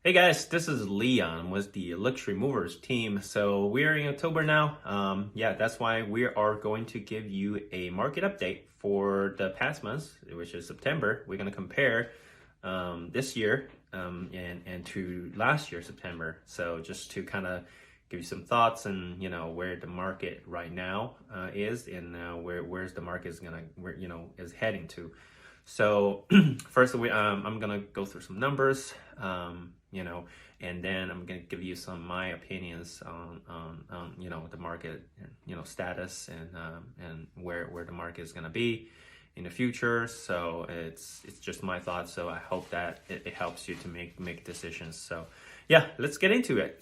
Hey guys, this is Leon with the Luxury Movers team. So we're in October now. Yeah, that's why we are going to give you a market update for the past months, which is September. We're going to compare this year and to last year September. So just to kind of give you some thoughts and where the market right now is and where's the market is is heading to. So first, I'm gonna go through some numbers, and then I'm gonna give you some my opinions on the market, status and where the market is gonna be in the future. So it's just my thoughts. So I hope that it helps you to make decisions. So yeah, let's get into it.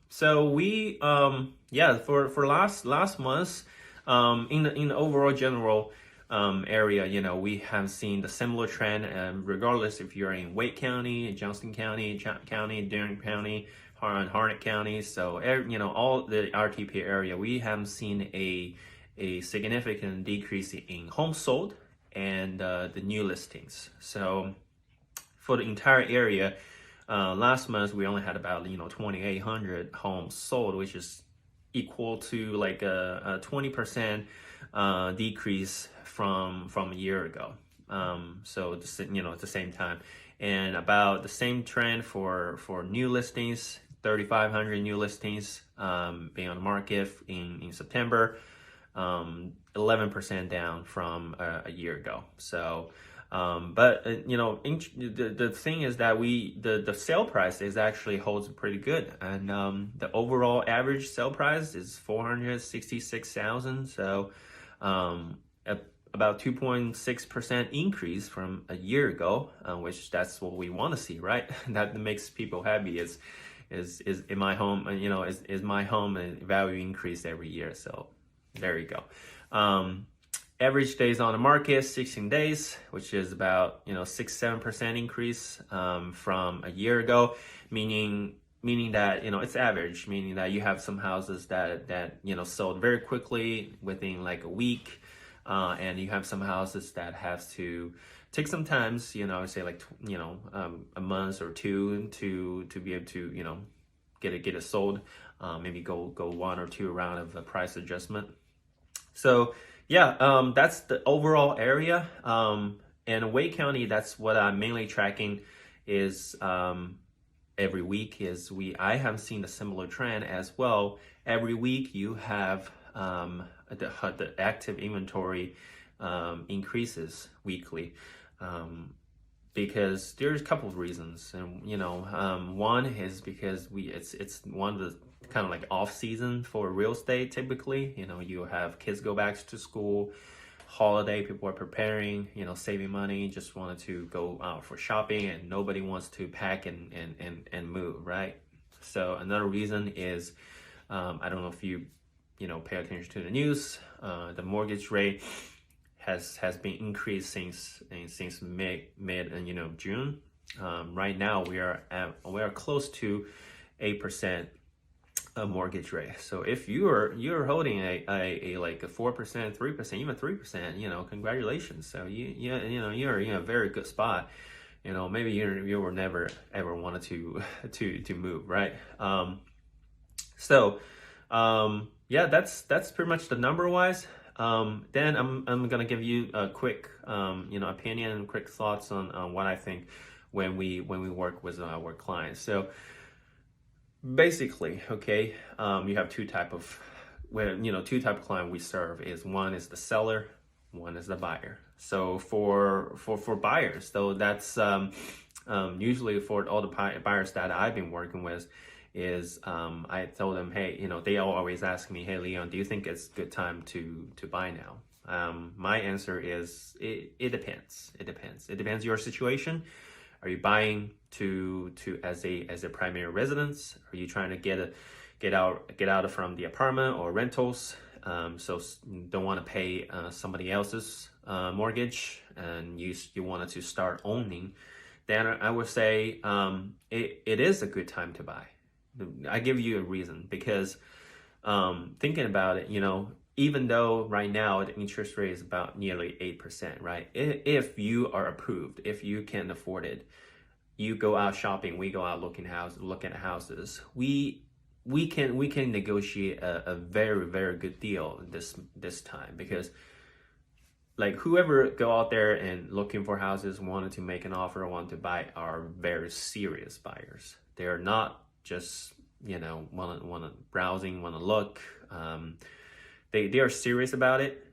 So we for last month, in the overall general area, we have seen the similar trend, regardless if you're in Wake County, Johnston County, Durham County, Harnett County. So, all the RTP area, we have seen a significant decrease in homes sold and the new listings. So, for the entire area, last month we only had about 2,800 homes sold, which is equal to like a 20% decrease from a year ago. So at the same time, and about the same trend for new listings, 3,500 new listings being on the market in September, 11% down from a year ago. So but the thing is that the sale price is actually holds pretty good, and the overall average sale price is 466,000. So about 2.6% increase from a year ago, which that's what we want to see, right? That makes people happy. Is in my home, is my home a value increase every year? So there you go. Average days on the market, 16 days, which is about 6-7% increase from a year ago, meaning that it's average, meaning that you have some houses that sold very quickly within like a week, and you have some houses that have to take some time, I would say like a month or two to be able to get it sold, maybe go one or two round of a price adjustment. So yeah, that's the overall area. And Wake County, that's what I'm mainly tracking is every week I have seen a similar trend as well. Every week you have the active inventory increases weekly, because there's a couple of reasons. And one is because it's one of the kind of like off season for real estate. Typically, you have kids go back to school, holiday, people are preparing, saving money, just wanted to go out for shopping, and nobody wants to pack and move, right? So another reason is I don't know if you pay attention to the news. The mortgage rate has been increased since mid and June. Right now we are close to 8% mortgage rate. So if you're holding a like a 4%, 3%, even 3%, congratulations. So you're in a very good spot. Maybe you were never ever wanted to move, right? Yeah, that's pretty much the number wise. Then I'm gonna give you a quick opinion and quick thoughts on what I think when we work with our clients. So basically, okay, you have two type of client we serve. One is the seller, one is the buyer. So for buyers, though, that's usually for all the buyers that I've been working with, is I told them, hey, they always ask me, hey Leon, do you think it's a good time to buy now? My answer is it depends. It depends your situation. Are you buying to as a primary residence? Are you trying to get out from the apartment or rentals? So don't want to pay somebody else's mortgage, and you wanted to start owning. Then I would say it is a good time to buy. I give you a reason, because thinking about it, even though right now the interest rate is about nearly 8%, right? If you are approved, if you can afford it, you go out shopping, we go out looking at houses. We can negotiate a very very good deal this time, because like whoever go out there and looking for houses, wanted to make an offer, want to buy, are very serious buyers. They are not just want to browsing, want to look. They are serious about it.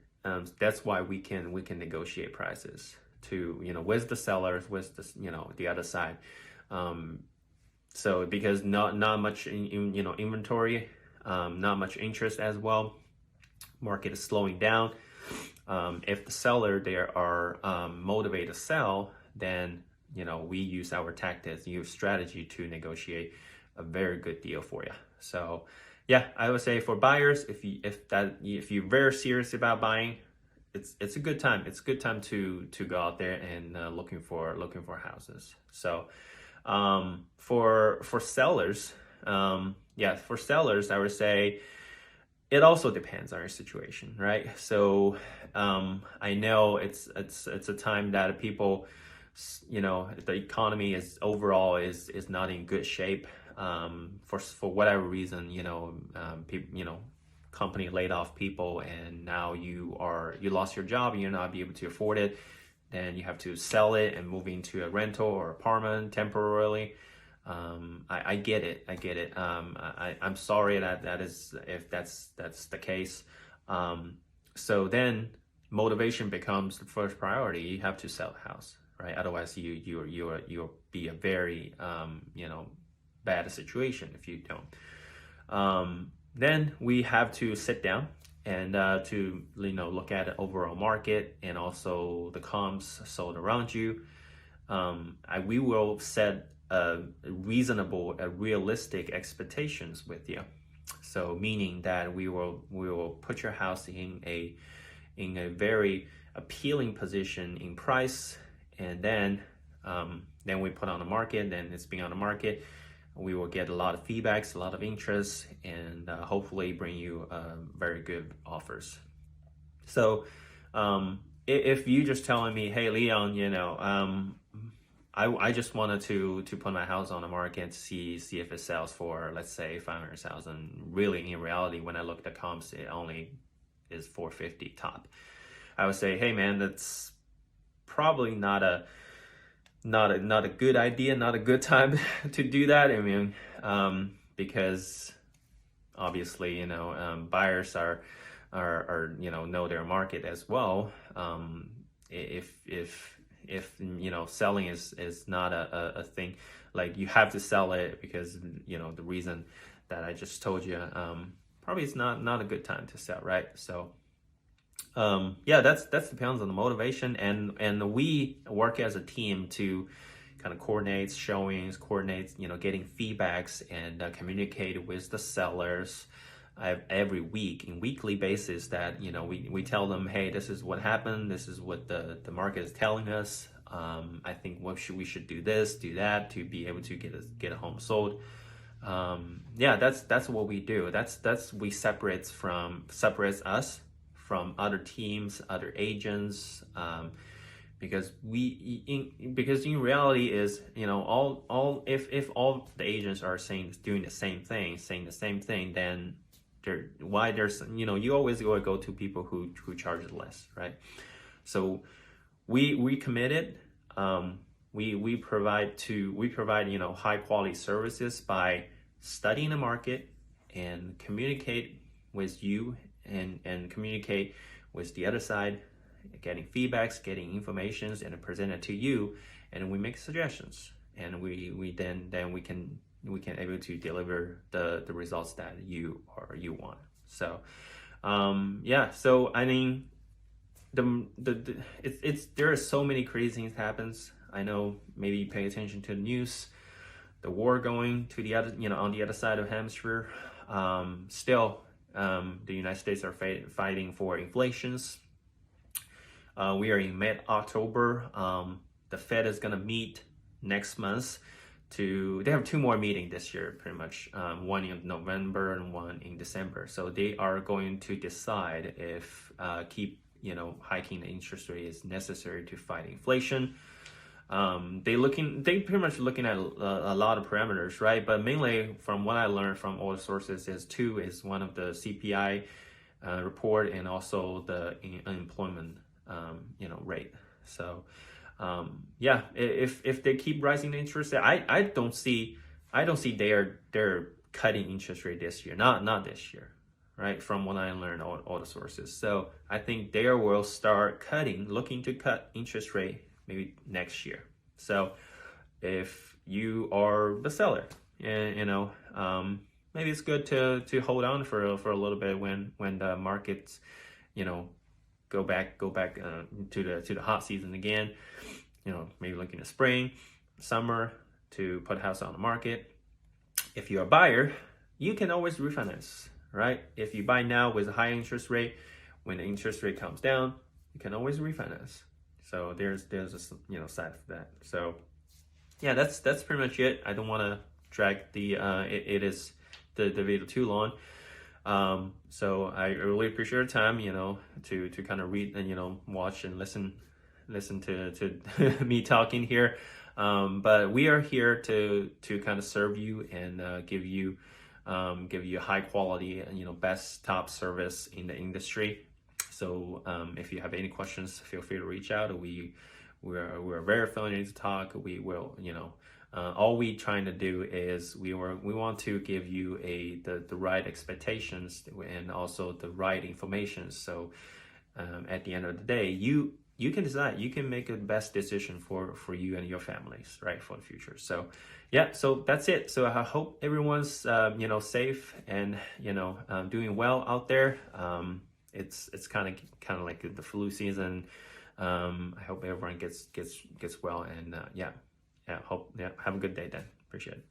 That's why we can negotiate prices to with the sellers, with the other side. So because not much inventory, not much interest as well. Market is slowing down. If the seller there are motivated to sell, then we use our tactics, use strategy to negotiate a very good deal for you. So yeah, I would say for buyers, if you're very serious about buying, it's a good time. It's a good time to go out there and looking for houses. So for sellers, for sellers, I would say it also depends on your situation, right? So I know it's a time that people, the economy is overall is not in good shape. For whatever reason, people, company laid off people, and now you lost your job and you're not be able to afford it. Then you have to sell it and move into a rental or apartment temporarily. I get it. I'm sorry that is, if that's the case. So then motivation becomes the first priority. You have to sell the house, right? Otherwise you'll be a very bad situation if you don't. Then we have to sit down and to look at the overall market and also the comps sold around you. We will set realistic expectations with you. So meaning that we will put your house in a very appealing position in price, and then we put on the market. Then it's been on the market. We will get a lot of feedbacks, a lot of interest, and hopefully bring you very good offers. So if you just telling me, hey Leon, I just wanted to put my house on the market to see if it sells for, let's say, 500,000. Really, in reality, when I look at the comps, it only is 450 top. I would say, hey man, that's probably not a good idea, not a good time to do that. I mean, because obviously, buyers are know their market as well. If selling is not a thing, like you have to sell it because the reason that I just told you, probably it's not a good time to sell, right? So that's depends on the motivation, and we work as a team to kind of coordinate showings, getting feedbacks, and communicate with the sellers every week in weekly basis. That we tell them, hey, this is what happened, this is what the market is telling us. I think we should do this, do that to be able to get a home sold. That's what we do. We separates us from other teams, other agents, because in reality is all if all the agents are doing the same thing, then there's you always go to people who charge less, right? So we committed. We provide high quality services by studying the market and communicate with you and communicate with the other side, getting feedbacks, getting informations, and present it to you, and we make suggestions, and we can able to deliver the results that you want. So so I mean, there are so many crazy things happens. I know, maybe you pay attention to the news, the war going to the other on the other side of the hemisphere. Still, the United States are fighting for inflations. We are in mid-October. The Fed is gonna meet next month. They have two more meetings this year, pretty much. One in November and one in December. So they are going to decide if keep hiking the interest rate is necessary to fight inflation. they pretty much looking at a lot of parameters, right? But mainly from what I learned from all the sources is two is one of the CPI report and also the unemployment rate. So yeah, if they keep rising the interest rate, I don't see they're cutting interest rate this year, not this year, right? From what I learned all the sources. So I think they will start looking to cut interest rate maybe next year. So if you are the seller, and maybe it's good to hold on for a little bit when the markets, go back to the hot season again. Maybe looking at spring, summer to put a house on the market. If you're a buyer, you can always refinance, right? If you buy now with a high interest rate, when the interest rate comes down, you can always refinance. So there's a side of that. So yeah, that's pretty much it. I don't want to drag the video too long. So I really appreciate your time, to kind of read and watch and listen to me talking here. But we are here to kind of serve you and give you high quality and best top service in the industry. So if you have any questions, feel free to reach out. We're very friendly to talk. We will, all we trying to do is we want to give you the right expectations and also the right information. So at the end of the day, you can decide. You can make the best decision for you and your families, right, for the future. So yeah, so that's it. So I hope everyone's safe and doing well out there. It's kind of like the flu season. I hope everyone gets well and have a good day then. Appreciate it.